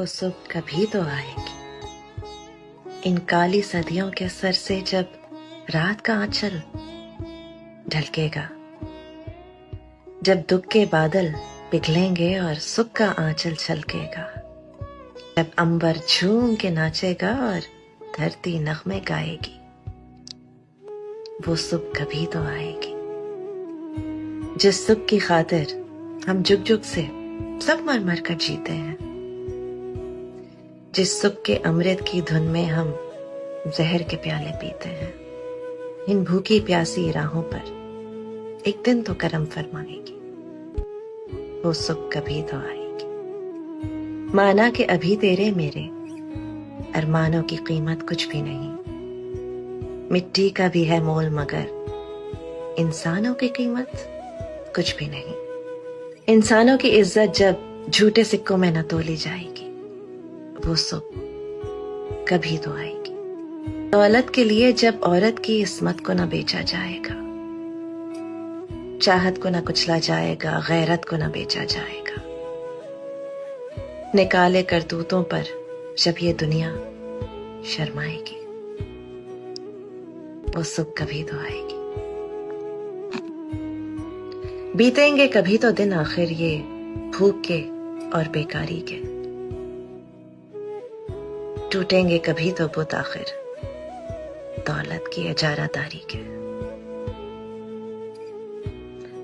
वो सुबह कभी तो आएगी। इन काली सदियों के सर से जब रात का आंचल ढलकेगा, जब दुख के बादल पिघलेंगे और सुख का आंचल छलकेगा, जब अंबर झूम के नाचेगा और धरती नगमे गाएगी, वो सुबह कभी तो आएगी। जिस सुख की खातिर हम जुग जुग से सब मर मर कर जीते हैं, जिस सुख के अमृत की धुन में हम जहर के प्याले पीते हैं, इन भूखी प्यासी राहों पर एक दिन तो करम फरमाएगी, वो सुख कभी तो आएगी। माना कि अभी तेरे मेरे अरमानों की कीमत कुछ भी नहीं, मिट्टी का भी है मोल मगर इंसानों की कीमत कुछ भी नहीं। इंसानों की इज्जत जब झूठे सिक्कों में न तोली जाएगी, वो सुबह कभी तो आएगी। दौलत के लिए जब औरत की इस्मत को न बेचा जाएगा, चाहत को न कुचला जाएगा, गैरत को न बेचा जाएगा, निकाले करतूतों पर जब ये दुनिया शर्माएगी, वो सुबह कभी तो आएगी। बीतेंगे कभी तो दिन आखिर ये भूख के और बेकारी के, टूटेंगे कभी तो बुत आखिर दौलत की इजारादारी के।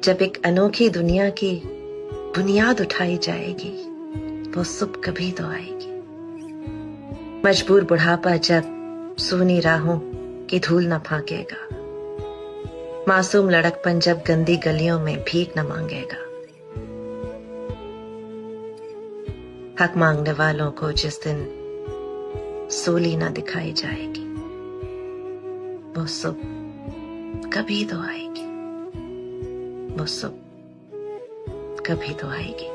जब एक अनोखी दुनिया की बुनियाद उठाई जाएगी, वो सुबह कभी तो आएगी। मजबूर बुढ़ापा जब सूनी राहों की धूल न फाकेगा, मासूम लड़कपन जब गंदी गलियों में भीख न मांगेगा, हक मांगने वालों को जिस दिन सूली न दिखाई जाएगी, वो सुबह कभी तो आएगी, वो सुबह कभी तो आएगी।